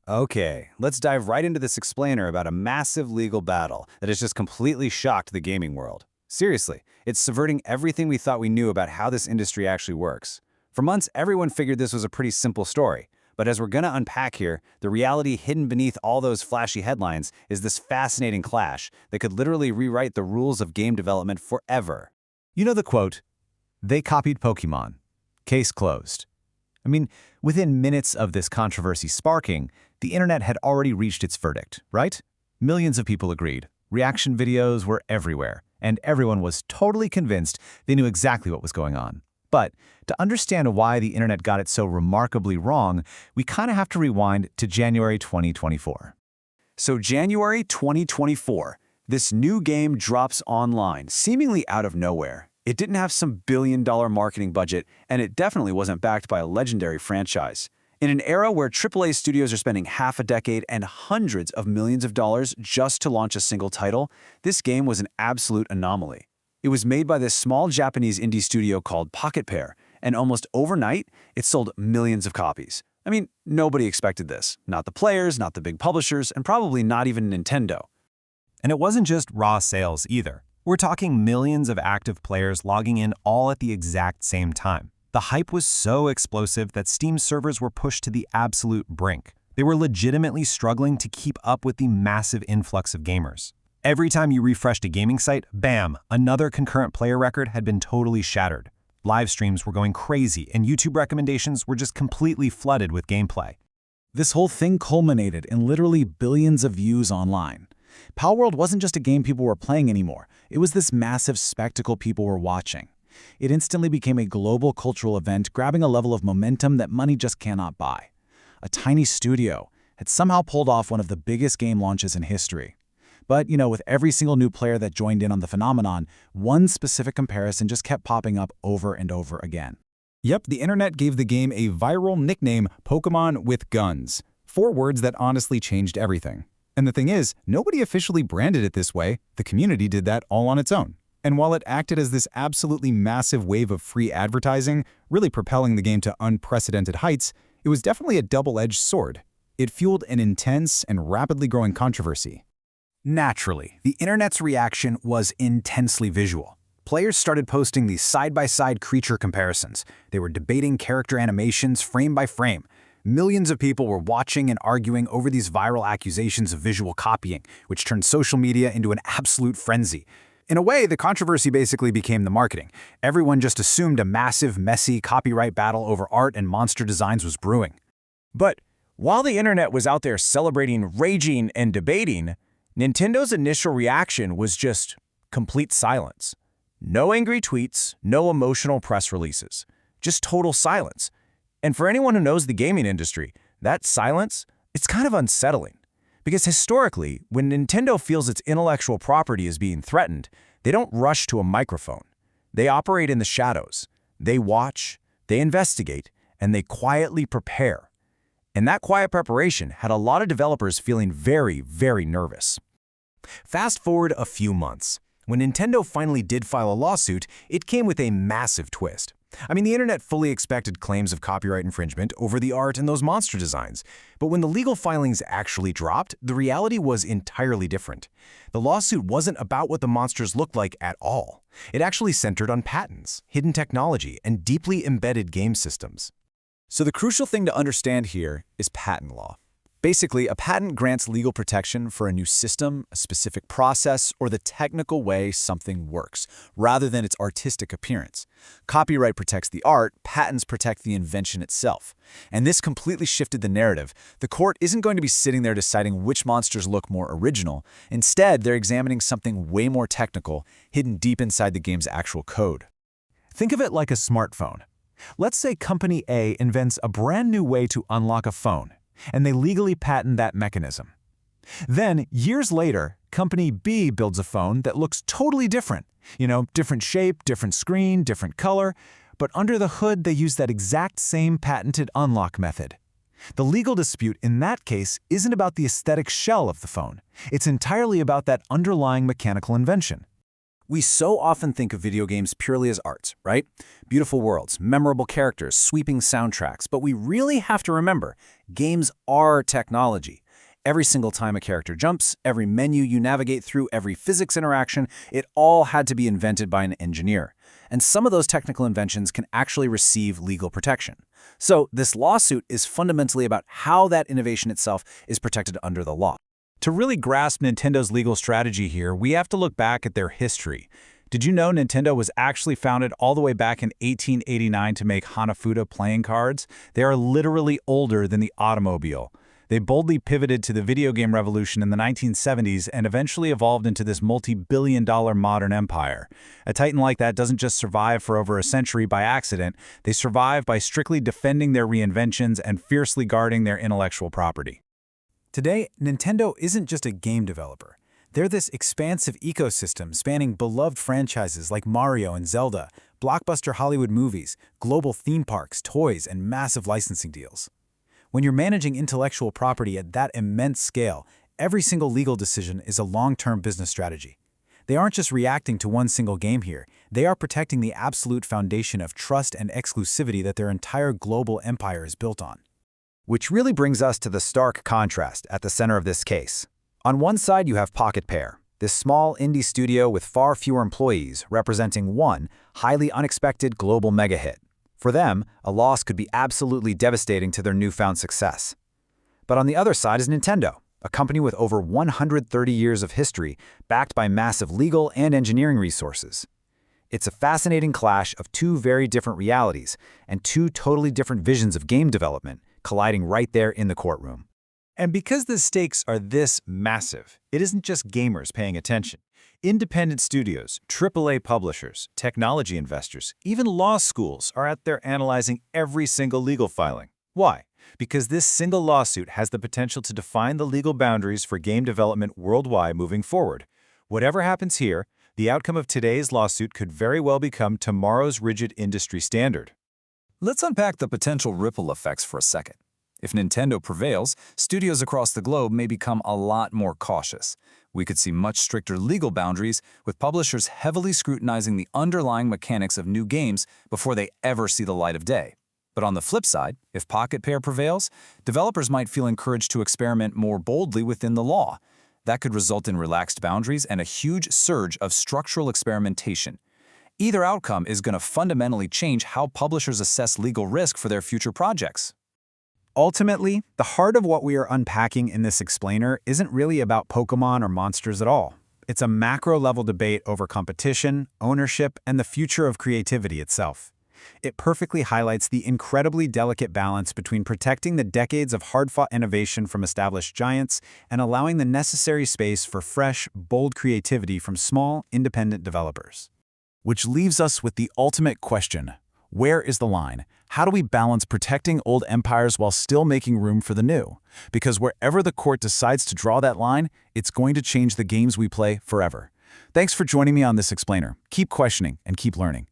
Okay, let's dive right into this explainer about a massive legal battle that has just completely shocked the gaming world. Seriously, it's subverting everything we thought we knew about how this industry actually works. For months, everyone figured this was a pretty simple story. But as we're gonna unpack here, the reality hidden beneath all those flashy headlines is this fascinating clash that could literally rewrite the rules of game development forever. You know the quote, "They copied Pokémon. Case closed." I mean, within minutes of this controversy sparking, the internet had already reached its verdict, right? Millions of people agreed. Reaction videos were everywhere, and everyone was totally convinced they knew exactly what was going on. But to understand why the internet got it so remarkably wrong, we kind of have to rewind to January 2024. So January 2024, this new game drops online, seemingly out of nowhere. It didn't have some billion-dollar marketing budget, and it definitely wasn't backed by a legendary franchise. In an era where AAA studios are spending half a decade and hundreds of millions of dollars just to launch a single title, this game was an absolute anomaly. It was made by this small Japanese indie studio called Pocketpair, and almost overnight, it sold millions of copies. I mean, nobody expected this. Not the players, not the big publishers, and probably not even Nintendo. And it wasn't just raw sales either. We're talking millions of active players logging in all at the exact same time. The hype was so explosive that Steam servers were pushed to the absolute brink. They were legitimately struggling to keep up with the massive influx of gamers. Every time you refreshed a gaming site, bam, another concurrent player record had been totally shattered. Live streams were going crazy, and YouTube recommendations were just completely flooded with gameplay. This whole thing culminated in literally billions of views online. Palworld wasn't just a game people were playing anymore. It was this massive spectacle people were watching. It instantly became a global cultural event, grabbing a level of momentum that money just cannot buy. A tiny studio had somehow pulled off one of the biggest game launches in history. But, with every single new player that joined in on the phenomenon, one specific comparison just kept popping up over and over again. Yep, the internet gave the game a viral nickname, Pokémon with Guns. 4 words that honestly changed everything. And the thing is, nobody officially branded it this way. The community did that all on its own. And while it acted as this absolutely massive wave of free advertising, really propelling the game to unprecedented heights, it was definitely a double-edged sword. It fueled an intense and rapidly growing controversy. Naturally, the internet's reaction was intensely visual. Players started posting these side-by-side creature comparisons. They were debating character animations frame by frame. Millions of people were watching and arguing over these viral accusations of visual copying, which turned social media into an absolute frenzy. In a way, the controversy basically became the marketing. Everyone just assumed a massive, messy copyright battle over art and monster designs was brewing. But while the internet was out there celebrating, raging, and debating, Nintendo's initial reaction was just complete silence. No angry tweets, no emotional press releases, just total silence. And for anyone who knows the gaming industry, that silence, it's kind of unsettling. Because historically, when Nintendo feels its intellectual property is being threatened, they don't rush to a microphone. They operate in the shadows. They watch, they investigate, and they quietly prepare. And that quiet preparation had a lot of developers feeling very, very nervous. Fast forward a few months. When Nintendo finally did file a lawsuit, it came with a massive twist. I mean, the internet fully expected claims of copyright infringement over the art and those monster designs. But when the legal filings actually dropped, the reality was entirely different. The lawsuit wasn't about what the monsters looked like at all. It actually centered on patents, hidden technology, and deeply embedded game systems. So the crucial thing to understand here is patent law. Basically, a patent grants legal protection for a new system, a specific process, or the technical way something works, rather than its artistic appearance. Copyright protects the art, patents protect the invention itself. And this completely shifted the narrative. The court isn't going to be sitting there deciding which monsters look more original. Instead, they're examining something way more technical, hidden deep inside the game's actual code. Think of it like a smartphone. Let's say Company A invents a brand new way to unlock a phone, and they legally patent that mechanism. Then, years later, Company B builds a phone that looks totally different. Different shape, different screen, different color, but under the hood they use that exact same patented unlock method. The legal dispute in that case isn't about the aesthetic shell of the phone. It's entirely about that underlying mechanical invention. We so often think of video games purely as art, right? Beautiful worlds, memorable characters, sweeping soundtracks, but we really have to remember, games are technology. Every single time a character jumps, every menu you navigate through, every physics interaction, it all had to be invented by an engineer. And some of those technical inventions can actually receive legal protection. So this lawsuit is fundamentally about how that innovation itself is protected under the law. To really grasp Nintendo's legal strategy here, we have to look back at their history. Did you know Nintendo was actually founded all the way back in 1889 to make Hanafuda playing cards? They are literally older than the automobile. They boldly pivoted to the video game revolution in the 1970s and eventually evolved into this multi-billion-dollar modern empire. A titan like that doesn't just survive for over a century by accident, they survive by strictly defending their reinventions and fiercely guarding their intellectual property. Today, Nintendo isn't just a game developer. They're this expansive ecosystem spanning beloved franchises like Mario and Zelda, blockbuster Hollywood movies, global theme parks, toys, and massive licensing deals. When you're managing intellectual property at that immense scale, every single legal decision is a long-term business strategy. They aren't just reacting to one single game here, they are protecting the absolute foundation of trust and exclusivity that their entire global empire is built on. Which really brings us to the stark contrast at the center of this case. On one side, you have Pocketpair, this small indie studio with far fewer employees representing one highly unexpected global mega hit. For them, a loss could be absolutely devastating to their newfound success. But on the other side is Nintendo, a company with over 130 years of history, backed by massive legal and engineering resources. It's a fascinating clash of two very different realities and two totally different visions of game development, colliding right there in the courtroom. And because the stakes are this massive, it isn't just gamers paying attention. Independent studios, AAA publishers, technology investors, even law schools are out there analyzing every single legal filing. Why? Because this single lawsuit has the potential to define the legal boundaries for game development worldwide moving forward. Whatever happens here, the outcome of today's lawsuit could very well become tomorrow's rigid industry standard. Let's unpack the potential ripple effects for a second. If Nintendo prevails, studios across the globe may become a lot more cautious. We could see much stricter legal boundaries, with publishers heavily scrutinizing the underlying mechanics of new games before they ever see the light of day. But on the flip side, if Pocketpair prevails, developers might feel encouraged to experiment more boldly within the law. That could result in relaxed boundaries and a huge surge of structural experimentation. Either outcome is going to fundamentally change how publishers assess legal risk for their future projects. Ultimately, the heart of what we are unpacking in this explainer isn't really about Pokémon or monsters at all. It's a macro-level debate over competition, ownership, and the future of creativity itself. It perfectly highlights the incredibly delicate balance between protecting the decades of hard-fought innovation from established giants and allowing the necessary space for fresh, bold creativity from small, independent developers. Which leaves us with the ultimate question. Where is the line? How do we balance protecting old empires while still making room for the new? Because wherever the court decides to draw that line, it's going to change the games we play forever. Thanks for joining me on this explainer. Keep questioning and keep learning.